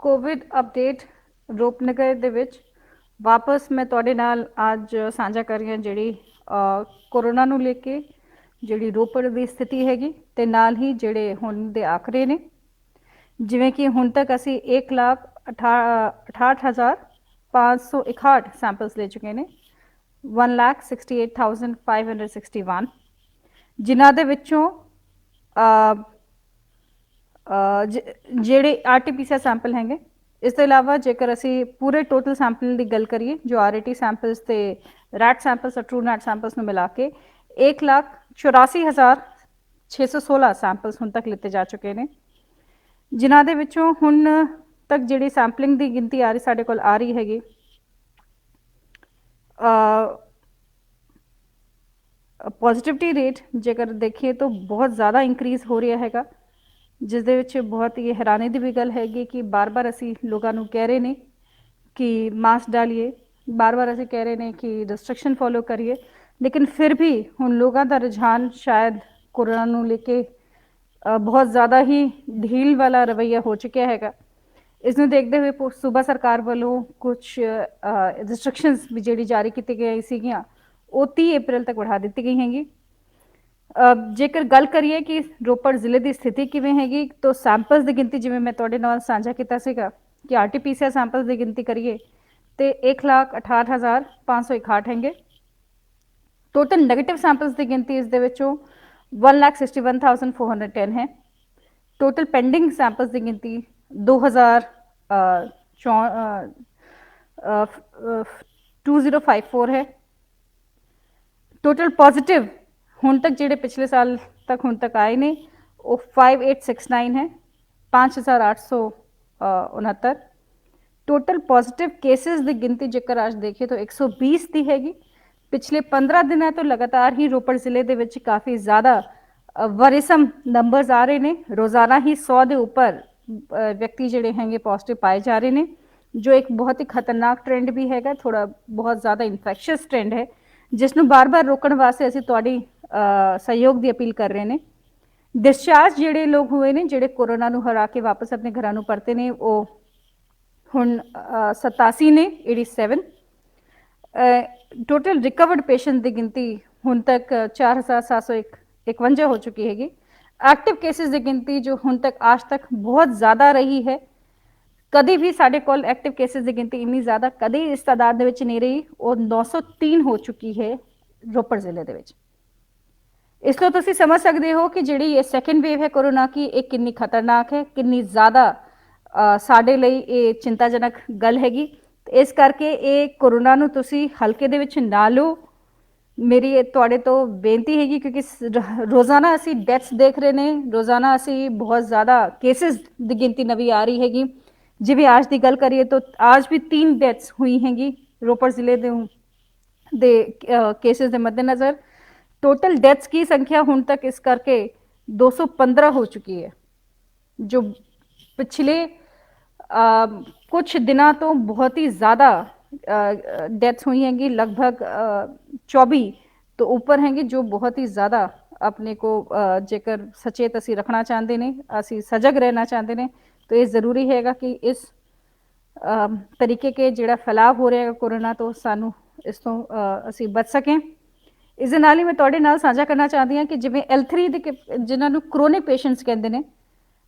Covid update Rupnagar ਦੇ ਵਿੱਚ ਵਾਪਸ ਮੈਂ ਤੁਹਾਡੇ ਨਾਲ ਅੱਜ ਸਾਂਝਾ ਕਰ ਰਹੀ ਹਾਂ ਜਿਹੜੀ ਕੋਰੋਨਾ ਨੂੰ ਲੈ ਕੇ ਜਿਹੜੀ ਰੋਪੜ ਦੀ ਸਥਿਤੀ ਹੈਗੀ ਤੇ ਨਾਲ ਹੀ ਜਿਹੜੇ ਹੁਣ ਦੇ ਆંકੜੇ ਨੇ। ਜਿਵੇਂ ਕਿ ਹੁਣ ਤੱਕ ਅਸੀਂ 1,68,561 ਸੈਂਪਲਸ ਲੈ ਚੁੱਕੇ ਨੇ 1,68,561 ਜਿਨ੍ਹਾਂ ਦੇ ਵਿੱਚੋਂ ਜਿਹੜੇ RT-PCR ਸੈਂਪਲ ਹੈਗੇ। ਇਸ ਤੋਂ ਇਲਾਵਾ ਜੇਕਰ ਅਸੀਂ ਪੂਰੇ ਟੋਟਲ ਸੈਂਪਲ ਦੀ ਗੱਲ ਕਰੀਏ ਜੋ RAT ਸੈਂਪਲਸ ਤੇ RAT samples TrueNat samples ਨੂੰ ਮਿਲਾ ਕੇ 1,84,616 ਸੈਂਪਲਸ ਹੁਣ ਤੱਕ ਲਿੱਤੇ ਜਾ ਚੁੱਕੇ ਨੇ, ਜਿਨ੍ਹਾਂ ਦੇ ਵਿੱਚੋਂ ਹੁਣ ਤੱਕ ਜਿਹੜੀ ਸੈਂਪਲਿੰਗ ਦੀ ਗਿਣਤੀ ਆ ਰਹੀ ਸਾਡੇ ਕੋਲ ਆ ਰਹੀ ਹੈਗੀ ਪੋਜ਼ਿਟਿਵਿਟੀ ਰੇਟ ਜੇਕਰ ਦੇਖੀਏ ਤਾਂ ਬਹੁਤ ਜ਼ਿਆਦਾ ਇੰਕਰੀਜ਼ ਹੋ ਰਿਹਾ ਹੈਗਾ, ਜਿਸ ਦੇ ਵਿੱਚ ਬਹੁਤ ਹੀ ਹੈਰਾਨੀ ਦੀ ਵੀ ਗੱਲ ਹੈਗੀ ਕਿ ਬਾਰ-ਬਾਰ ਅਸੀਂ ਲੋਕਾਂ ਨੂੰ ਕਹਿ ਰਹੇ ਨੇ ਕਿ ਮਾਸਕ ਡਾਲੀਏ, ਬਾਰ-ਬਾਰ ਅਸੀਂ ਕਹਿ ਰਹੇ ਨੇ ਕਿ ਰਿਸਟ੍ਰਿਕਸ਼ਨ ਫੋਲੋ ਕਰੀਏ, ਲੇਕਿਨ ਫਿਰ ਵੀ ਹੁਣ ਲੋਕਾਂ ਦਾ ਰੁਝਾਨ ਸ਼ਾਇਦ ਕੋਰੋਨਾ ਨੂੰ ਲੈ ਕੇ ਬਹੁਤ ਜ਼ਿਆਦਾ ਹੀ ਢੀਲ ਵਾਲਾ ਰਵੱਈਆ ਹੋ ਚੁੱਕਿਆ ਹੈਗਾ। ਇਸ ਨੂੰ ਦੇਖਦੇ ਹੋਏ ਸੂਬਾ ਸਰਕਾਰ ਵੱਲੋਂ ਕੁਛ ਰਿਸਟ੍ਰਿਕਸ਼ਨਸ ਵੀ ਜਿਹੜੀ ਜਾਰੀ ਕੀਤੀ ਗਈ ਸੀਗੀਆਂ ਉਹ 30 ਅਪ੍ਰੈਲ ਤੱਕ बढ़ा ਦਿੱਤੀ ਗਈ ਹੈਗੀ। ਜੇਕਰ ਗੱਲ ਕਰੀਏ ਕਿ ਰੋਪੜ ਜ਼ਿਲ੍ਹੇ ਦੀ ਸਥਿਤੀ ਕਿਵੇਂ ਹੈਗੀ ਤਾਂ ਸੈਂਪਲਸ ਦੀ ਗਿਣਤੀ ਜਿਵੇਂ ਮੈਂ ਤੁਹਾਡੇ ਨਾਲ ਸਾਂਝਾ ਕੀਤਾ ਸੀਗਾ ਕਿ RT-PCR ਸੈਂਪਲਸ ਦੀ ਗਿਣਤੀ ਕਰੀਏ ਤੇ 1,68,561 ਹੈਗੇ। ਟੋਟਲ ਨੈਗੇਟਿਵ ਸੈਂਪਲਸ ਦੀ ਗਿਣਤੀ ਇਸ ਦੇ ਵਿੱਚੋਂ 1,61,410 ਹੈ। ਟੋਟਲ ਪੈਂਡਿੰਗ ਸੈਂਪਲਸ ਦੀ ਗਿਣਤੀ 2,054 ਹੈ। ਟੋਟਲ ਪੋਜ਼ਿਟਿਵ ਹੁਣ ਤੱਕ ਜਿਹੜੇ ਪਿਛਲੇ ਸਾਲ ਤੱਕ ਹੁਣ ਤੱਕ ਆਏ ਨੇ ਉਹ 5,869 ਹੈ, 5,869। ਟੋਟਲ ਪੋਜ਼ਿਟਿਵ ਕੇਸਿਸ ਦੀ ਗਿਣਤੀ ਜੇਕਰ ਅੱਜ ਦੇਖੀਏ ਤਾਂ 120 ਦੀ ਹੈਗੀ। ਪਿਛਲੇ 15 ਦਿਨਾਂ ਤੋਂ ਲਗਾਤਾਰ ਹੀ ਰੋਪੜ ਜ਼ਿਲ੍ਹੇ ਦੇ ਵਿੱਚ ਕਾਫੀ ਜ਼ਿਆਦਾ ਵਰਿਸਮ ਨੰਬਰਸ ਆ ਰਹੇ ਨੇ। ਰੋਜ਼ਾਨਾ ਹੀ 100 ਦੇ ਉੱਪਰ ਵਿਅਕਤੀ ਜਿਹੜੇ ਹੈਗੇ ਪੋਜ਼ਿਟਿਵ ਪਾਏ ਜਾ ਰਹੇ ਨੇ, ਜੋ ਇੱਕ ਬਹੁਤ ਹੀ ਖਤਰਨਾਕ ਟ੍ਰੈਂਡ ਵੀ ਹੈਗਾ, ਥੋੜਾ ਬਹੁਤ ਜ਼ਿਆਦਾ ਇਨਫੈਕਸ਼ੀਅਸ ਟ੍ਰੈਂਡ ਹੈ, ਜਿਸ ਨੂੰ ਬਾਰ-ਬਾਰ ਰੋਕਣ ਵਾਸਤੇ ਅਸੀਂ ਤੁਹਾਡੀ ਸਹਿਯੋਗ ਦੀ ਅਪੀਲ ਕਰ ਰਹੇ ਨੇ। ਡਿਸਚਾਰਜ ਜਿਹੜੇ ਲੋਕ ਹੋਏ ਨੇ ਜਿਹੜੇ ਕੋਰੋਨਾ ਨੂੰ ਹਰਾ ਕੇ ਵਾਪਸ ਆਪਣੇ ਘਰਾਂ ਨੂੰ ਪਰਤੇ ਨੇ ਉਹ ਹੁਣ 87 ਨੇ, 87। ਟੋਟਲ ਰਿਕਵਰਡ ਪੇਸ਼ੈਂਟ ਦੀ ਗਿਣਤੀ ਹੁਣ ਤੱਕ 4,751 ਹੋ ਚੁੱਕੀ ਹੈਗੀ। एक्टिव केसेस की गिनती जो हुण तक आज तक बहुत ज़्यादा रही है, कभी भी साढ़े कोल एक्टिव केसेस की गिनती इन्नी ज़्यादा कभी इस तादाद दे विच नहीं रही और 903 हो चुकी है रोपड़ जिले दे विच। इसलिए तुसीं समझ सकते हो कि जिहड़ी ये सैकेंड वेव है कोरोना की ये कितनी खतरनाक है, कितनी ज़्यादा साडे लई ये चिंताजनक गल हैगी। इस करके ये कोरोना नूं तुसीं हल्के दे विच ना लो, मेरी तुहाडे तो बेनती हैगी, क्योंकि रोज़ाना असी डैथ्स देख रहे हैं, रोज़ाना असी बहुत ज़्यादा केसेस की गिनती नवी आ रही हैगी। जिवें आज की गल करिए तो आज भी 3 डैथ्स हुई हैगी रोपड़ जिले दे केसेस के मद्देनज़र। टोटल डैथ्स की संख्या हुण तक इस करके 215 हो चुकी है, जो पिछले कुछ दिनों तो बहुत ही ज़्यादा डेथ्स हुई हैंगी, लगभग 24 तो ऊपर हैंगी, जो बहुत ही ज़्यादा अपने को जेकर सचेत असी रखना चाहते हैं, असी सजग रहना चाहते हैं, तो ये ज़रूरी हैगा कि इस तरीके के जिहड़ा फैलाव हो रहा है कोरोना तो सानू इस तो असी बच सकें। इस दे नाल ही मैं तुहाडे नाल साझा करना चाहती हाँ कि जिवें L3 दे जिन्हां नूं क्रोनिक पेशेंट्स कहते हैं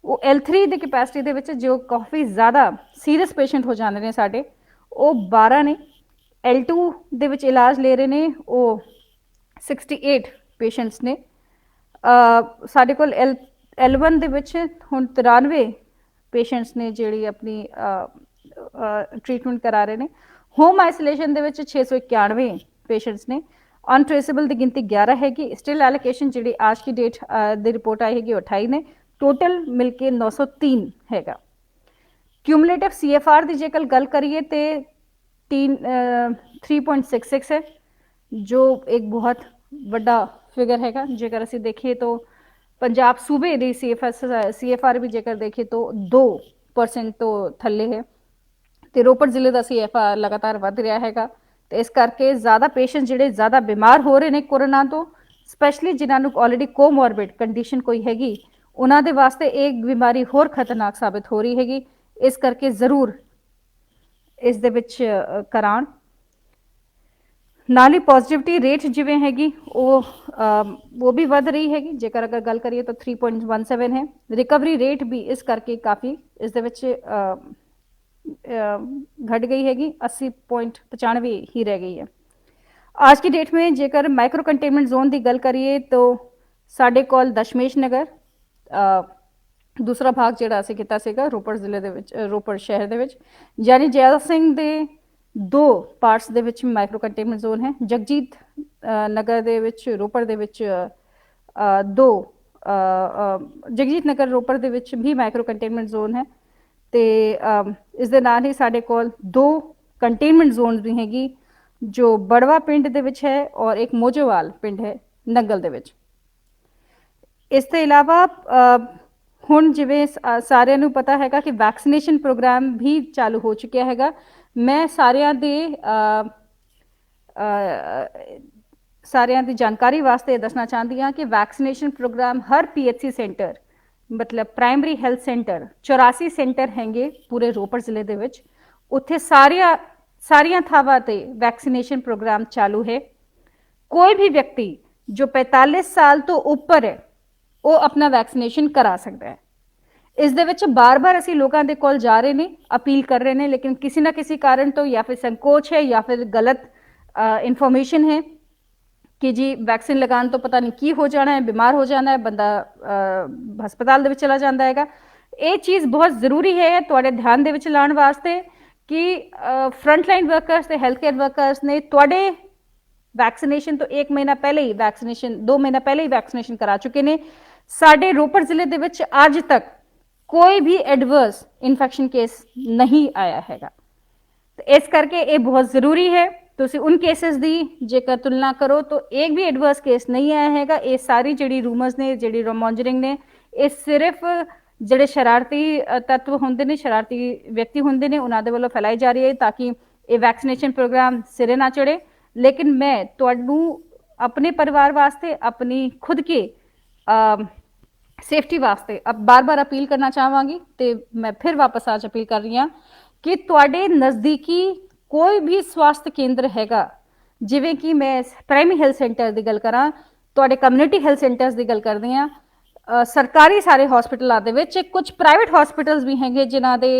वो L3 की कैपेसिटी दे विच जो काफ़ी ज़्यादा सीरीयस पेशेंट हो जाते हैं साढ़े वो 12 ने। L2 दे विच इलाज ले रहे हैं वो 68 पेशेंट्स ने। साढ़े कोल L1 दे विच हुण 93 पेशेंट्स ने जिहड़ी अपनी ट्रीटमेंट करा रहे हैं। होम आइसोलेशन दे विच 691 पेशेंट्स ने। अनट्रेसेबल की गिनती 11 हैगी। स्टिल एलोकेशन जी आज की डेट दी रिपोर्ट आई हैगी 28 ने। टोटल मिलके 903 हैगा। क्यूमुलेटिव CFR की जेकर गल करिए तो 3.66 है, जो एक बहुत बड़ा फिगर हैगा। जेकर असी देखिए तो पंजाब सूबे की CFR भी जेकर देखिए तो 2% तो थले है, तो रोपड़ जिले का CFR लगातार वध रहा हैगा। तो इस करके ज़्यादा पेशेंट जिहड़े ज़्यादा बीमार हो रहे हैं कोरोना तो, स्पैशली जिन्होंने ऑलरेडी कोमॉर्बिड कंडीशन कोई हैगी उन्होंने वास्ते एक बीमारी होर खतरनाक साबित हो रही हैगी। ਇਸ ਕਰਕੇ ਜ਼ਰੂਰ ਇਸ ਦੇ ਵਿੱਚ ਕਰਾਉਣ। ਨਾਲ ਹੀ ਪੋਜ਼ਿਟਿਵਿਟੀ ਰੇਟ ਜਿਵੇਂ ਹੈਗੀ ਉਹ ਵੀ ਵੱਧ ਰਹੀ ਹੈਗੀ। ਜੇਕਰ ਅਗਰ ਗੱਲ ਕਰੀਏ ਤਾਂ 3.17 ਹੈ। ਰਿਕਵਰੀ ਰੇਟ ਵੀ ਇਸ ਕਰਕੇ ਕਾਫੀ ਇਸ ਦੇ ਵਿੱਚ घट गई हैगी, 80.95 ही रह गई है आज की डेट में। जेकर माइक्रो कंटेनमेंट जोन की गल करिए तो साढ़े कोल दशमेश नगर दूसरा भाग ਜਿਹੜਾ ਅਸੀਂ ਕੀਤਾ ਸੀਗਾ ਰੋਪੜ ਜ਼ਿਲ੍ਹੇ ਦੇ ਵਿੱਚ, ਰੋਪੜ ਸ਼ਹਿਰ ਦੇ ਵਿੱਚ, ਯਾਨੀ ਜੈਲ ਸਿੰਘ ਦੇ ਦੋ ਪਾਰਟਸ ਦੇ ਵਿੱਚ ਮਾਈਕਰੋ ਕੰਟੇਨਮੈਂਟ ਜ਼ੋਨ ਹੈ। ਜਗਜੀਤ ਨਗਰ ਦੇ ਵਿੱਚ, ਰੋਪੜ ਦੇ ਵਿੱਚ ਦੋ ਜਗਜੀਤ ਨਗਰ ਰੋਪੜ ਦੇ ਵਿੱਚ ਵੀ ਮਾਈਕਰੋ ਕੰਟੇਨਮੈਂਟ ਜ਼ੋਨ ਹੈ। ਤੇ ਇਸ ਦੇ ਨਾਲ ਹੀ ਸਾਡੇ ਕੋਲ ਦੋ ਕੰਟੇਨਮੈਂਟ ਜ਼ੋਨਸ ਵੀ ਹੈਗੀ, ਜੋ ਬੜਵਾ ਪਿੰਡ ਦੇ ਵਿੱਚ ਹੈ ਔਰ ਇੱਕ ਮੋਜੋਵਾਲ ਪਿੰਡ ਹੈ ਨੰਗਲ ਦੇ ਵਿੱਚ। ਇਸ ਤੋਂ ਇਲਾਵਾ ਹੁਣ ਜਿਵੇਂ ਸਾਰਿਆਂ ਨੂੰ ਪਤਾ ਹੈਗਾ ਕਿ ਵੈਕਸੀਨੇਸ਼ਨ ਪ੍ਰੋਗਰਾਮ ਵੀ ਚਾਲੂ ਹੋ ਚੁੱਕਿਆ ਹੈਗਾ। ਮੈਂ ਸਾਰਿਆਂ ਦੀ ਜਾਣਕਾਰੀ ਵਾਸਤੇ ਦੱਸਣਾ ਚਾਹੁੰਦੀ ਹਾਂ ਕਿ ਵੈਕਸੀਨੇਸ਼ਨ ਪ੍ਰੋਗਰਾਮ ਹਰ PHC ਸੈਂਟਰ, मतलब प्राइमरी हेल्थ सेंटर 84 सेंटर हैंगे पूरे रोपड़ जिले दे विच, उत्थे सारियां थावां ते वैक्सीनेशन प्रोग्राम चालू है। कोई भी व्यक्ति जो 45 साल तो उपर है वो अपना वैक्सीनेशन करा सकता है। इस दे विच बार बार असी लोगों के कोल जा रहे हैं, अपील कर रहे हैं, लेकिन किसी ना किसी कारण तो या फिर संकोच है या फिर गलत इंफॉर्मेशन है कि जी वैक्सीन लगाने तो पता नहीं की हो जाना है, बीमार हो जाना है, बंदा हस्पताल दे विच चला जाता है। ये चीज़ बहुत ज़रूरी है तुहाडे ध्यान दे विच लाने वास्ते कि फ्रंटलाइन वर्कर्स ते हैल्थ केयर वर्कर्स ने तुहाडे वैक्सीनेशन तो 1 महीना पहले ही वैक्सीनेशन 2 महीना पहले ही वैक्सीनेशन करा चुके हैं। साडे रोपड़ जिले दे विच अज तक कोई भी एडवर्स इन्फेक्शन केस नहीं आया हैगा। तो इस करके ये बहुत ज़रूरी है। ਤੁਸੀਂ उन केसेस ਦੀ ਜੇਕਰ ਤੁਲਨਾ ਕਰੋ तो एक भी एडवर्स केस नहीं आया हैगा। ये सारी ਜਿਹੜੀ रूमर्स ने, ਜਿਹੜੀ ਰੋਮੋਂਜਰਿੰਗ ਨੇ, ਇਹ ਸਿਰਫ ਜਿਹੜੇ ਸ਼ਰਾਰਤੀ ਤੱਤਵ ਹੁੰਦੇ ਨੇ, ਸ਼ਰਾਰਤੀ ਵਿਅਕਤੀ ਹੁੰਦੇ ਨੇ, ਉਹਨਾਂ ਦੇ ਵੱਲੋਂ ਫੈਲਾਈ ਜਾ ਰਹੀ ਹੈ ਤਾਂ ਕਿ ਇਹ ਵੈਕਸੀਨੇਸ਼ਨ ਪ੍ਰੋਗਰਾਮ ਸਿਰੇ ਨਾ ਚੜੇ। लेकिन मैं ਤੁਹਾਨੂੰ अपने परिवार वास्ते, अपनी खुद के सेफ्टी वास्ते अब बार बार अपील करना चाहवांगी। तो मैं फिर वापस आज अपील कर रही हाँ कि तुहाडे नज़दीकी कोई भी स्वास्थ्य केंद्र हैगा, जिवें कि मैं प्राइमरी हेल्थ सेंटर की गल करा, तुहाडे कम्यूनिटी हेल्थ सेंटर्स की गल करदी हाँ, सरकारी सारे हॉस्पिटलों दे विच कुछ प्राइवेट हॉस्पिटल्स भी हैंगे जिन्हां दे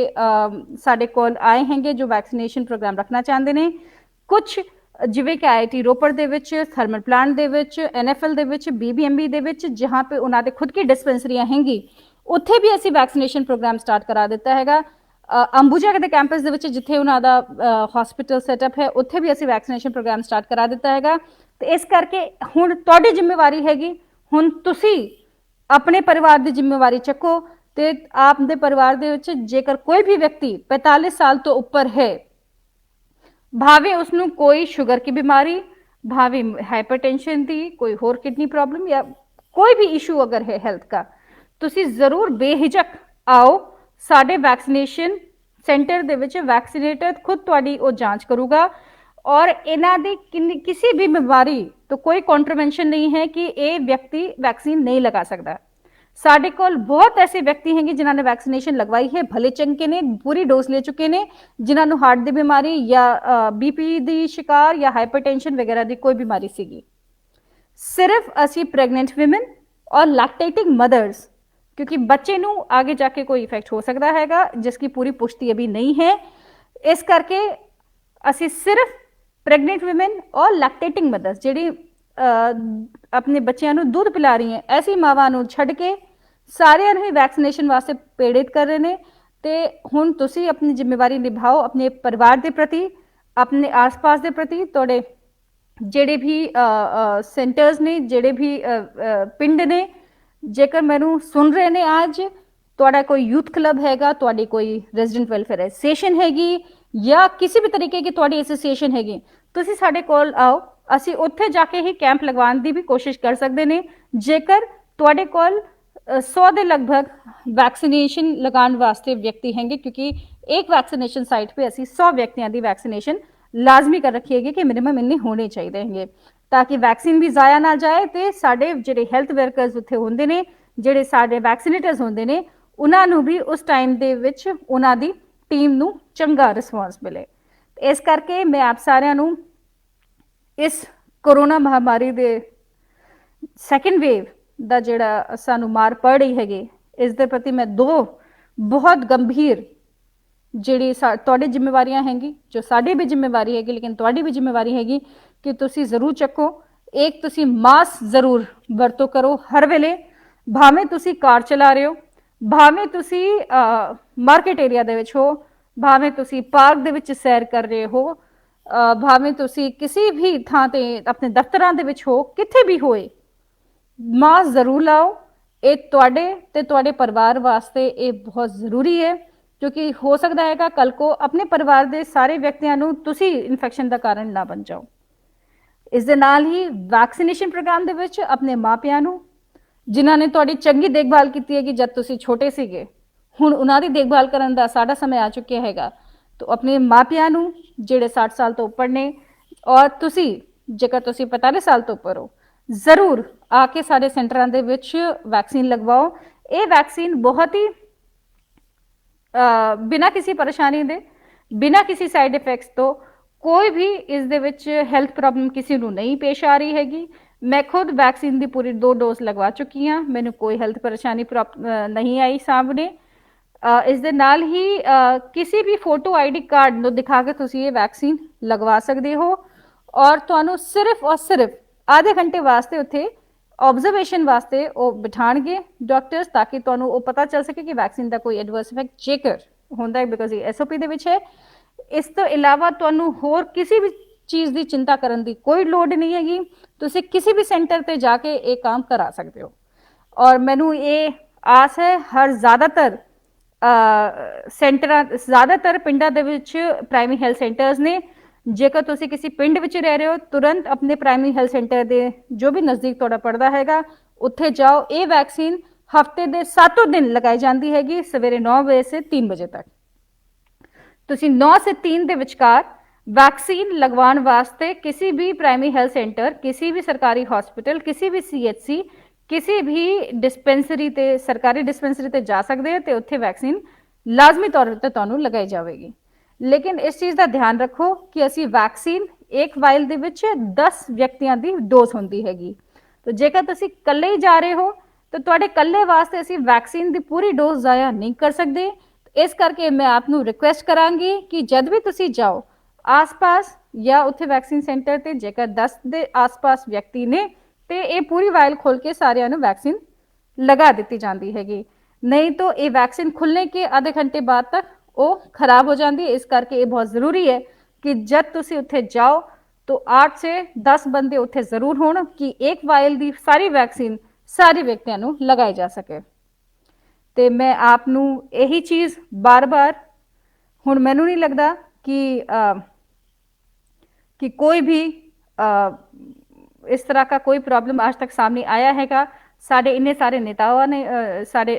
साडे कोल आए हैंगे जो वैक्सीनेशन प्रोग्राम रखना चाहते हैं। कुछ जिवें कि IIT रोपड़ दे विच, थर्मल प्लांट दे विच, NFL दे विच, BBMB दे विच, जहाँ पे उन्हां दे खुद की डिस्पेंसरियां हैंगी, उत्थे भी असी वैक्सीनेशन प्रोग्राम स्टार्ट करा दिता हैगा। अंबुजा के कैंपस दे विच जिथे उन्हां दा हॉस्पिटल सैटअप है, उत्थे भी असी वैक्सीनेशन प्रोग्राम स्टार्ट करा दिता हैगा। तो इस करके हुण तुहाडी जिम्मेवारी हैगी, हुण तुसी अपने परिवार की जिम्मेवारी चको। तो आप दे परिवार दे विच जेकर कोई भी व्यक्ति 45 साल तो उपर है, भावे उसनू कोई शुगर की बीमारी, भावे हाइपरटेंशन की, कोई होर किडनी प्रॉब्लम या कोई भी इशू अगर है हेल्थ का, तुसी जरूर बेहिजक आओ साडे वैक्सीनेशन सेंटर दे विच। वैक्सीनेटर खुद तुहाडी वो जांच करूगा और इन्हां दी किसी भी बीमारी तो कोई कॉन्ट्रवेंशन नहीं है कि ये व्यक्ति वैक्सीन नहीं लगा सकता। साडे कोल बहुत ऐसे व्यक्ति हैं जिन्होंने ने वैक्सीनेशन लगवाई है, भले चंगे ने, पूरी डोज ले चुके हैं, जिन्होंने हार्ट की बीमारी या BP की शिकार या हाइपरटेंशन वगैरह की कोई बीमारी सीगी। सिर्फ असी प्रेगनेंट विमेन और लैक्टेटिंग मदर्स, क्योंकि बच्चे नू आगे जाके कोई इफेक्ट हो सकता हैगा जिसकी पूरी पुष्टि अभी नहीं है, इस करके असी सिर्फ प्रेगनेंट विमेन और लैक्टेटिंग मदर्स जिहड़ी अपने बच्चों को दूध पिला रही हैं, ऐसी मावां नू छड्ड के सारियां नू ही वैक्सीनेशन वास्ते प्रेरित कर रहे हैं। तो हुण तुसी अपनी जिम्मेवारी निभाओ अपने परिवार के प्रति, अपने आस पास के प्रति। तुहाडे जिहड़े भी सेंटर्स ने, जिहड़े भी पिंड ने, जेकर मैनू सुन रहे ने आज, तुहाडा कोई यूथ क्लब हैगा, तुहाडी कोई रेजिडेंट वेलफेयर एसोसीएशन हैगी या किसी भी तरीके की तुहाडी एसोसीएशन हैगी, तुसी साडे कोल आओ, असी उत्थे जाके ही कैंप लगवाने की भी कोशिश कर सकते हैं। जेकर तुहाडे कोल 100 के लगभग वैक्सीनेशन लगाने वास्ते व्यक्ति हैंगे, क्योंकि एक वैक्सीनेशन साइट पे असी 100 व्यक्तियों की वैक्सीनेशन लाजमी कर रखी है कि मिनिमम इन्ने होने चाहिए हैं, ताकि वैक्सीन भी जाया ना जाए। तो साडे जिहड़े हैल्थ वर्कर्स उत्थे होंदे ने, जिहड़े साडे वैक्सीनेटर्स होंदे ने, ਉਹਨਾਂ ਨੂੰ ਵੀ ਉਸ ਟਾਈਮ ਦੇ ਵਿੱਚ ਉਹਨਾਂ ਦੀ ਟੀਮ ਨੂੰ ਚੰਗਾ ਰਿਸਪੌਂਸ ਮਿਲੇ। ਇਸ ਕਰਕੇ ਮੈਂ ਆਪ ਸਾਰਿਆਂ ਨੂੰ ਇਸ ਕੋਰੋਨਾ ਮਹਾਮਾਰੀ ਦੇ ਸੈਕੰਡ ਵੇਵ ਦਾ ਜਿਹੜਾ ਸਾਨੂੰ ਮਾਰ ਪੜ ਰਹੀ ਹੈਗੀ, ਇਸ ਦੇ ਪ੍ਰਤੀ ਮੈਂ ਦੋ ਬਹੁਤ ਗੰਭੀਰ ਜਿਹੜੀ ਤੁਹਾਡੀ ਜ਼ਿੰਮੇਵਾਰੀਆਂ ਹੈਗੀ, ਜੋ ਸਾਡੀ ਵੀ ਜ਼ਿੰਮੇਵਾਰੀ ਹੈਗੀ, ਲੇਕਿਨ ਤੁਹਾਡੀ ਵੀ ਜ਼ਿੰਮੇਵਾਰੀ ਹੈਗੀ ਕਿ ਤੁਸੀਂ ਜ਼ਰੂਰ ਚੱਕੋ। ਇੱਕ ਤੁਸੀਂ ਮਾਸਕ ਜ਼ਰੂਰ ਵਰਤੋਂ ਕਰੋ ਹਰ ਵੇਲੇ, ਭਾਵੇਂ ਤੁਸੀਂ ਕਾਰ ਚਲਾ ਰਹੇ ਹੋ, ਭਾਵੇਂ ਤੁਸੀਂ ਮਾਰਕੀਟ ਏਰੀਆ ਦੇ ਵਿੱਚ ਹੋ, ਭਾਵੇਂ ਤੁਸੀਂ ਪਾਰਕ ਦੇ ਵਿੱਚ ਸੈਰ ਕਰ ਰਹੇ ਹੋ, ਭਾਵੇਂ ਤੁਸੀਂ ਕਿਸੇ ਵੀ ਥਾਂ ਤੇ ਆਪਣੇ ਦਫ਼ਤਰਾਂ ਦੇ ਵਿੱਚ ਹੋ, ਕਿਤੇ ਵੀ ਹੋਏ, ਮਾਸਕ ਜ਼ਰੂਰ ਲਾਓ। ਇਹ ਤੁਹਾਡੇ ਤੇ ਤੁਹਾਡੇ ਪਰਿਵਾਰ ਵਾਸਤੇ ਇਹ ਬਹੁਤ ਜ਼ਰੂਰੀ ਹੈ, ਕਿਉਂਕਿ ਹੋ ਸਕਦਾ ਹੈਗਾ ਕੱਲ ਕੋ ਆਪਣੇ ਪਰਿਵਾਰ ਦੇ ਸਾਰੇ ਵਿਅਕਤੀਆਂ ਨੂੰ ਤੁਸੀਂ ਇਨਫੈਕਸ਼ਨ ਦਾ ਕਾਰਨ ਨਾ ਬਣ ਜਾਓ। ਇਸ ਦੇ ਨਾਲ ਹੀ ਵੈਕਸੀਨੇਸ਼ਨ ਪ੍ਰੋਗਰਾਮ ਦੇ ਵਿੱਚ ਆਪਣੇ ਮਾਪਿਆਂ ਨੂੰ, ਜਿਨ੍ਹਾਂ ਨੇ ਤੁਹਾਡੀ ਚੰਗੀ ਦੇਖਭਾਲ ਕੀਤੀ ਹੈ ਕਿ ਜਦ ਤੁਸੀਂ ਛੋਟੇ ਸੀਗੇ, ਹੁਣ ਉਹਨਾਂ ਦੀ ਦੇਖਭਾਲ ਕਰਨ ਦਾ ਸਾਡਾ ਸਮੇਂ ਆ ਚੁੱਕਿਆ ਹੈਗਾ, ਤਾਂ ਆਪਣੇ ਮਾਪਿਆਂ ਨੂੰ ਜਿਹੜੇ 60 ਸਾਲ ਤੋਂ ਉੱਪਰ ਨੇ, ਔਰ ਤੁਸੀਂ ਜੇਕਰ ਤੁਸੀਂ 45 ਸਾਲ ਤੋਂ ਉੱਪਰ ਹੋ, ਜ਼ਰੂਰ ਆ ਕੇ ਸਾਡੇ ਸੈਂਟਰਾਂ ਦੇ ਵਿੱਚ ਵੈਕਸੀਨ ਲਗਵਾਓ। ਇਹ ਵੈਕਸੀਨ ਬਹੁਤ ਹੀ ਬਿਨਾਂ ਕਿਸੇ ਪਰੇਸ਼ਾਨੀ ਦੇ, ਬਿਨਾਂ ਕਿਸੇ ਸਾਈਡ ਇਫੈਕਟਸ ਤੋਂ, ਕੋਈ ਵੀ ਇਸ ਦੇ ਵਿੱਚ ਹੈਲਥ ਪ੍ਰੋਬਲਮ ਕਿਸੇ ਨੂੰ ਨਹੀਂ ਪੇਸ਼ ਆ ਰਹੀ ਹੈਗੀ। ਮੈਂ ਖੁਦ ਵੈਕਸੀਨ ਦੀ ਪੂਰੀ 2 ਡੋਜ਼ ਲਗਵਾ ਚੁੱਕੀ ਹਾਂ, ਮੈਨੂੰ ਕੋਈ ਹੈਲਥ ਪਰੇਸ਼ਾਨੀ ਨਹੀਂ ਆਈ ਸਾਹਮਣੇ। ਇਸ ਦੇ ਨਾਲ ਹੀ ਕਿਸੇ ਵੀ ਫੋਟੋ ਆਈਡੀ ਕਾਰਡ ਨੂੰ ਦਿਖਾ ਕੇ ਤੁਸੀਂ ਇਹ ਵੈਕਸੀਨ ਲਗਵਾ ਸਕਦੇ ਹੋ, ਔਰ ਤੁਹਾਨੂੰ ਸਿਰਫ ਔਰ ਸਿਰਫ ਆਧੇ ਘੰਟੇ ਵਾਸਤੇ ਉੱਥੇ ਆਬਜ਼ਰਵੇਸ਼ਨ ਵਾਸਤੇ ਉਹ ਬਿਠਾਣਗੇ ਡਾਕਟਰਸ, ਤਾਂ ਕਿ ਤੁਹਾਨੂੰ ਉਹ ਪਤਾ ਚੱਲ ਸਕੇ ਕਿ ਵੈਕਸੀਨ ਦਾ ਕੋਈ ਐਡਵਰਸ ਇਫੈਕਟ ਜੇਕਰ ਹੁੰਦਾ ਹੈ, ਬਿਕਾਜ਼ ਇਹ ਐਸਓਪੀ ਦੇ ਵਿੱਚ ਹੈ। ਇਸ ਤੋਂ ਇਲਾਵਾ ਤੁਹਾਨੂੰ ਹੋਰ ਕਿਸੇ ਵੀ ਚੀਜ਼ ਦੀ ਚਿੰਤਾ ਕਰਨ ਦੀ ਕੋਈ ਲੋੜ ਨਹੀਂ ਹੈਗੀ, ਤੁਸੀਂ ਕਿਸੇ ਵੀ ਸੈਂਟਰ ਤੇ ਜਾ ਕੇ ਇਹ ਕੰਮ ਕਰਾ ਸਕਦੇ ਹੋ। ਔਰ ਮੈਨੂੰ ਇਹ ਆਸ ਹੈ ਹਰ ਜ਼ਿਆਦਾਤਰ ਸੈਂਟਰਾਂ, ਜ਼ਿਆਦਾਤਰ ਪਿੰਡਾਂ ਦੇ ਵਿੱਚ ਪ੍ਰਾਇਮਰੀ ਹੈਲਥ ਸੈਂਟਰਸ ਨੇ। ਜੇਕਰ ਤੁਸੀਂ ਕਿਸੇ ਪਿੰਡ ਵਿੱਚ ਰਹਿ ਰਹੇ ਹੋ, ਤੁਰੰਤ ਆਪਣੇ ਪ੍ਰਾਇਮਰੀ ਹੈਲਥ ਸੈਂਟਰ ਦੇ ਜੋ ਵੀ ਨਜ਼ਦੀਕ ਤੁਹਾਡਾ ਪੜਦਾ ਹੈਗਾ ਉੱਥੇ ਜਾਓ। ਇਹ ਵੈਕਸੀਨ ਹਫਤੇ ਦੇ 7 ਦਿਨ ਲਗਾਈ ਜਾਂਦੀ ਹੈਗੀ, ਸਵੇਰੇ 9 ਵਜੇ ਸੇ 3 ਵਜੇ ਤੱਕ। ਤੁਸੀਂ 9 ਸੇ 3 ਦੇ ਵਿਚਕਾਰ ਵੈਕਸੀਨ ਲਗਵਾਉਣ ਵਾਸਤੇ ਕਿਸੇ ਵੀ ਪ੍ਰਾਇਮਰੀ ਹੈਲਥ ਸੈਂਟਰ, ਕਿਸੇ ਵੀ ਸਰਕਾਰੀ ਹਸਪੀਟਲ, ਕਿਸੇ ਵੀ ਸੀਐਚਸੀ, ਕਿਸੇ ਵੀ ਡਿਸਪੈਂਸਰੀ ਤੇ, ਸਰਕਾਰੀ ਡਿਸਪੈਂਸਰੀ ਤੇ ਜਾ ਸਕਦੇ ਹੋ ਤੇ ਉੱਥੇ ਵੈਕਸੀਨ ਲਾਜ਼ਮੀ ਤੌਰ ਤੇ ਤੁਹਾਨੂੰ ਲਗਾਈ ਜਾਵੇਗੀ। ਲੇਕਿਨ ਇਸ ਚੀਜ਼ ਦਾ ਧਿਆਨ ਰੱਖੋ ਕਿ ਅਸੀਂ ਵੈਕਸੀਨ ਇੱਕ ਵਾਇਲ ਦੇ ਵਿੱਚ 10 ਵਿਅਕਤੀਆਂ ਦੀ ਡੋਜ਼ ਹੁੰਦੀ ਹੈਗੀ, ਤਾਂ ਜੇਕਰ ਤੁਸੀਂ ਇਕੱਲੇ ਹੀ ਜਾ ਰਹੇ ਹੋ ਤਾਂ ਤੁਹਾਡੇ ਇਕੱਲੇ ਵਾਸਤੇ ਅਸੀਂ ਵੈਕਸੀਨ ਦੀ ਪੂਰੀ ਡੋਜ਼ ਜ਼ਾਇਆ ਨਹੀਂ ਕਰ ਸਕਦੇ। ਇਸ ਕਰਕੇ ਮੈਂ ਆਪ ਨੂੰ ਰਿਕੁਐਸਟ ਕਰਾਂਗੀ ਕਿ ਜਦ ਵੀ ਤੁਸੀਂ ਜਾਓ ਆਸ-ਪਾਸ ਜਾਂ ਉੱਥੇ ਵੈਕਸੀਨ ਸੈਂਟਰ ਤੇ, ਜੇਕਰ 10 ਦੇ ਆਸ-ਪਾਸ ਵਿਅਕਤੀ ਨੇ ਤੇ ਇਹ ਪੂਰੀ ਵਾਇਲ ਖੋਲ ਕੇ ਸਾਰਿਆਂ ਨੂੰ ਵੈਕਸੀਨ ਲਗਾ ਦਿੱਤੀ ਜਾਂਦੀ ਹੈਗੀ। नहीं तो ये वैक्सीन खुलने के आधे घंटे बाद तक वो खराब हो जाती है। इस करके ये बहुत जरूरी है कि जब तुसी उत्थे जाओ तो 8 से 10 बंदे उत्थे जरूर होण कि एक वायल दी सारी वैक्सीन सारे व्यक्तियों नूं लगाई जा सके। तो मैं आप नूं यही चीज़ बार बार, हुण मैनूं नहीं लगता कि कोई भी इस तरह का कोई प्रॉब्लम आज तक सामने आया हैगा। साढ़े इन्ने सारे नेताओं ने साढ़े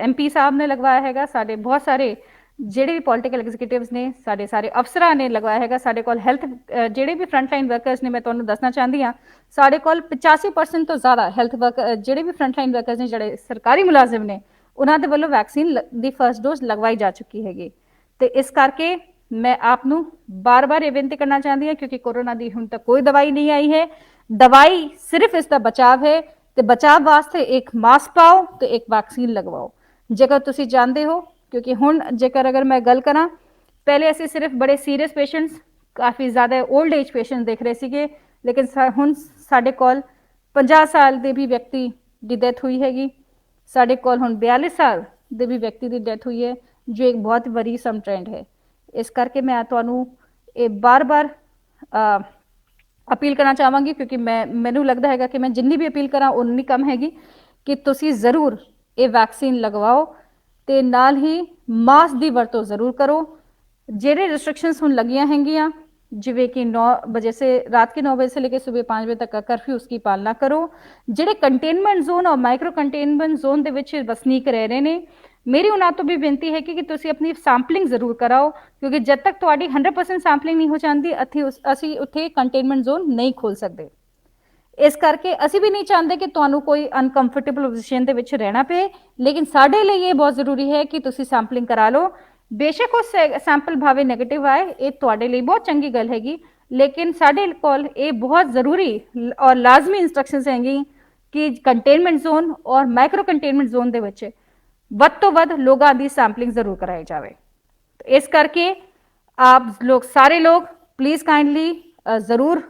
MP साहब ने लगवाया हैगा, साढ़े बहुत सारे ਜਿਹੜੇ ਵੀ ਪੋਲੀਟੀਕਲ ਐਗਜ਼ੀਕਿਊਟਿਵਸ ਨੇ, ਸਾਡੇ ਸਾਰੇ ਅਫਸਰਾਂ ਨੇ ਲਗਵਾਇਆ ਹੈਗਾ। ਸਾਡੇ ਕੋਲ ਹੈਲਥ ਜਿਹੜੇ ਵੀ ਫਰੰਟ ਲਾਈਨ ਵਰਕਰਸ ਨੇ, ਮੈਂ ਤੁਹਾਨੂੰ ਦੱਸਣਾ ਚਾਹੁੰਦੀ ਹਾਂ ਸਾਡੇ ਕੋਲ 85% ਤੋਂ ਜ਼ਿਆਦਾ ਹੈਲਥ ਵਰਕਰ ਜਿਹੜੇ ਵੀ ਫਰੰਟ ਲਾਈਨ ਵਰਕਰਸ ਨੇ, ਜਿਹੜੇ ਸਰਕਾਰੀ ਮੁਲਾਜ਼ਮ ਨੇ, ਉਹਨਾਂ ਦੇ ਵੱਲੋਂ ਵੈਕਸੀਨ ਦੀ ਫਰਸਟ ਡੋਜ਼ ਲਗਵਾਈ ਜਾ ਚੁੱਕੀ ਹੈਗੀ। ਤੇ ਇਸ ਕਰਕੇ ਮੈਂ ਆਪ ਨੂੰ ਬਾਰ-ਬਾਰ ਇਹ ਬੇਨਤੀ ਕਰਨਾ ਚਾਹੁੰਦੀ ਹਾਂ, ਕਿਉਂਕਿ ਕੋਰੋਨਾ ਦੀ ਹੁਣ ਤੱਕ ਕੋਈ ਦਵਾਈ ਨਹੀਂ ਆਈ ਹੈ। ਦਵਾਈ ਸਿਰਫ ਇਸ ਦਾ ਬਚਾਵ ਹੈ ਤੇ ਬਚਾਵ ਵਾਸਤੇ ਇੱਕ ਮਾਸਕ ਪਾਓ ਤੇ ਇੱਕ ਵੈਕਸੀਨ ਲਗਵਾਓ। ਜੇਕਰ ਤੁਸੀਂ ਜਾਣਦੇ ਹੋ, क्योंकि हुण जेकर अगर मैं गल करा, पहले असीं सिर्फ बड़े सीरीयस पेशेंट्स, काफ़ी ज़्यादा ओल्ड एज पेशेंट देख रहे सीगे, लेकिन हुण साडे कोल 50 साल के भी व्यक्ति की डेथ हुई हैगी। साडे कोल हुण 42 साल के भी व्यक्ति की डेथ हुई है, जो एक बहुत वरीसम ट्रेंड है। इस करके मैं तुहानूं ये बार बार अपील करना चाहांगी, क्योंकि मैनूं लगता है कि मैं जिन्नी भी अपील करा उन्नी कम हैगी कि तुसीं ज़रूर ये वैक्सीन लगवाओ ਤੇ ਨਾਲ ਹੀ ਮਾਸਕ ਦੀ ਵਰਤੋਂ ਜ਼ਰੂਰ ਕਰੋ। ਜਿਹੜੇ रिस्ट्रिक्शंस ਹੁਣ ਲੱਗੀਆਂ ਹੈਗੀਆਂ, ਜਿਵੇਂ ਕਿ 9 बजे से रात के 9 बजे से लेकर सुबह 5 बजे तक का कर्फ्यू, उसकी पालना करो। ਜਿਹੜੇ कंटेनमेंट जोन और माइक्रो कंटेनमेंट जोन ਦੇ ਵਿੱਚ ਵਸਨੀਕ ਰਹਿ ਰਹੇ ਨੇ, ਮੇਰੀ ਉਹਨਾਂ ਤੋਂ ਵੀ ਬੇਨਤੀ ਹੈ ਕਿ ਤੁਸੀਂ ਆਪਣੀ ਸੈਂਪਲਿੰਗ ਜ਼ਰੂਰ ਕਰਾਓ, ਕਿਉਂਕਿ ਜਦ ਤੱਕ ਤੁਹਾਡੀ 100% ਸੈਂਪਲਿੰਗ ਨਹੀਂ ਹੋ ਜਾਂਦੀ ਅਸੀਂ ਉੱਥੇ ਕੰਟੇਨमेंट जोन नहीं खोल सकते। ਇਸ ਕਰਕੇ ਅਸੀਂ ਵੀ ਨਹੀਂ ਚਾਹੁੰਦੇ ਕਿ ਤੁਹਾਨੂੰ ਕੋਈ ਅਨਕੰਫਰਟੇਬਲ ਪੋਜੀਸ਼ਨ ਦੇ ਵਿੱਚ ਰਹਿਣਾ ਪਏ, ਲੇਕਿਨ ਸਾਡੇ ਲਈ ਇਹ ਬਹੁਤ ਜ਼ਰੂਰੀ ਹੈ ਕਿ ਤੁਸੀਂ ਸੈਂਪਲਿੰਗ ਕਰਾ ਲਓ। ਬੇਸ਼ੱਕ ਉਹ ਸੈਂਪਲ ਭਾਵੇਂ ਨੈਗੇਟਿਵ ਆਏ, ਇਹ ਤੁਹਾਡੇ ਲਈ ਬਹੁਤ ਚੰਗੀ ਗੱਲ ਹੈਗੀ, ਲੇਕਿਨ ਸਾਡੇ ਕੋਲ ਇਹ ਬਹੁਤ ਜ਼ਰੂਰੀ ਔਰ ਲਾਜ਼ਮੀ ਇੰਸਟਰਕਸ਼ਨਸ ਹੈਗੀ ਕਿ ਕੰਟੇਨਮੈਂਟ ਜ਼ੋਨ ਔਰ ਮਾਈਕਰੋ ਕੰਟੇਨਮੈਂਟ ਜ਼ੋਨ ਦੇ ਵਿੱਚ ਵੱਧ ਤੋਂ ਵੱਧ ਲੋਕਾਂ ਦੀ ਸੈਂਪਲਿੰਗ ਜ਼ਰੂਰ ਕਰਾਈ ਜਾਵੇ। ਇਸ ਕਰਕੇ ਆਪ ਲੋਕ ਸਾਰੇ ਲੋਕ ਪਲੀਜ਼ ਕਾइंडली ਜ਼ਰੂਰ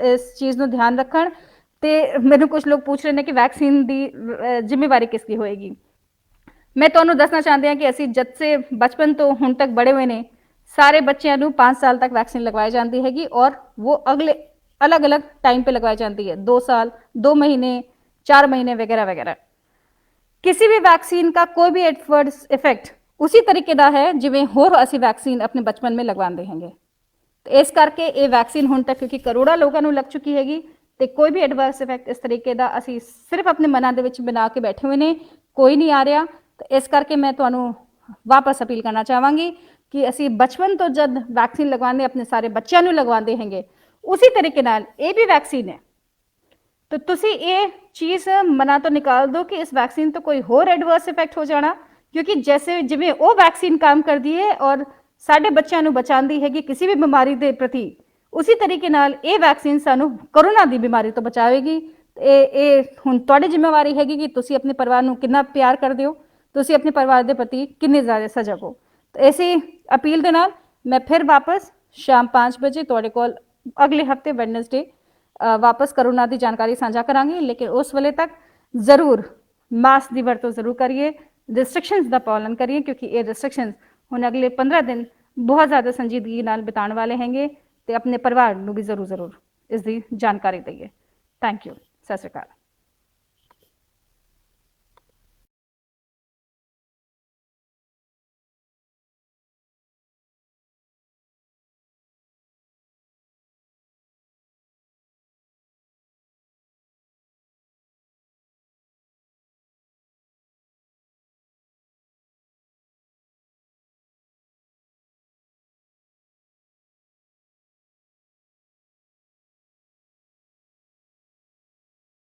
ਇਸ ਚੀਜ਼ ਨੂੰ ਧਿਆਨ ਰੱਖਣ। ਤੇ ਮੈਨੂੰ ਕੁਝ ਲੋਕ ਪੁੱਛ ਰਹੇ ਨੇ ਕਿ ਵੈਕਸੀਨ ਦੀ ਜ਼ਿੰਮੇਵਾਰੀ ਕਿਸ ਦੀ ਹੋਏਗੀ। ਮੈਂ ਤੁਹਾਨੂੰ ਦੱਸਣਾ ਚਾਹੁੰਦੀ ਹਾਂ ਕਿ ਅਸੀਂ ਜਦ ਸੇ ਬਚਪਨ ਤੋਂ ਹੁਣ ਤੱਕ ਬੜੇ ਹੋਏ ਨੇ, ਸਾਰੇ ਬੱਚਿਆਂ ਨੂੰ 5 ਸਾਲ ਤੱਕ ਵੈਕਸੀਨ ਲਗਵਾਈ ਜਾਂਦੀ ਹੈਗੀ ਔਰ वो अगले अलग अलग टाइम पे लगवाई जाती है, 2 साल, 2 महीने, 4 महीने वगैरह वगैरह। किसी भी वैक्सीन का कोई भी एडवर्स इफेक्ट उसी तरीके ਦਾ ਹੈ ਜਿਵੇਂ ਹੋਰ ਅਸੀਂ ਵੈਕਸੀਨ ਆਪਣੇ ਬਚਪਨ में ਲਗਵਾਉਂਦੇ ਹੈਗੇ। ਤੇ ਇਸ ਕਰਕੇ ਇਹ ਵੈਕਸੀਨ ਹੁਣ ਤੱਕ ਕਿਉਂਕਿ ਕਰੋੜਾਂ ਲੋਕਾਂ ਨੂੰ ਲੱਗ ਚੁੱਕੀ ਹੈਗੀ ਤੇ ਕੋਈ ਵੀ ਐਡਵਰਸ ਇਫੈਕਟ ਇਸ ਤਰੀਕੇ ਦਾ ਅਸੀਂ ਸਿਰਫ ਆਪਣੇ ਮਨਾਂ ਦੇ ਵਿੱਚ ਬਣਾ ਕੇ ਬੈਠੇ ਹੋਏ ਨੇ, ਕੋਈ ਨਹੀਂ ਆ ਰਿਹਾ। ਤੇ ਇਸ ਕਰਕੇ ਮੈਂ ਤੁਹਾਨੂੰ ਵਾਪਸ ਅਪੀਲ ਕਰਨਾ ਚਾਹਾਂਗੀ ਕਿ ਅਸੀਂ ਬਚਪਨ ਤੋਂ ਜਦ ਵੈਕਸੀਨ ਲਗਵਾਉਂਦੇ ਆਪਣੇ ਸਾਰੇ ਬੱਚਿਆਂ ਨੂੰ ਲਗਵਾਉਂਦੇ ਹੈਗੇ, ਉਸੇ ਤਰੀਕੇ ਨਾਲ ਇਹ ਵੀ ਵੈਕਸੀਨ ਹੈ। तो तुसी ये चीज़ मना तो निकाल दो कि इस वैक्सीन तो कोई होर एडवर्स इफेक्ट हो जाना, क्योंकि जैसे जिवें वो वैक्सीन काम करती है और साडे बच्चों नूं बचाती है कि किसी भी बीमारी के प्रति, उसी तरीके नाल ये वैक्सीन सानू कोरोना की बीमारी तो बचाएगी। ये हुण तुहाडी जिम्मेवारी हैगी कि तुसी अपने परिवार नूं कितना प्यार करदे हो, तुसी अपने परिवार के प्रति किन्ने ज़्यादा सजग हो। तो इसी अपील दे नाल मैं फिर वापस शाम 5 बजे तुहाडे कोल अगले हफ्ते वैडनसडे वापस कोरोना की जानकारी साझा करांगी। लेकिन उस वेले तक जरूर मास्क की वरतों जरूर करिए, रिस्ट्रिक्शंस का पालन करिए, क्योंकि ये रिस्ट्रिक्शंस हुण अगले 15 दिन बहुत ज़्यादा संजीदगी नाल बिताने वाले हैंगे। तो अपने परिवार को भी जरूर इसकी जानकारी दईए। Thank you. सत श्री अकाल।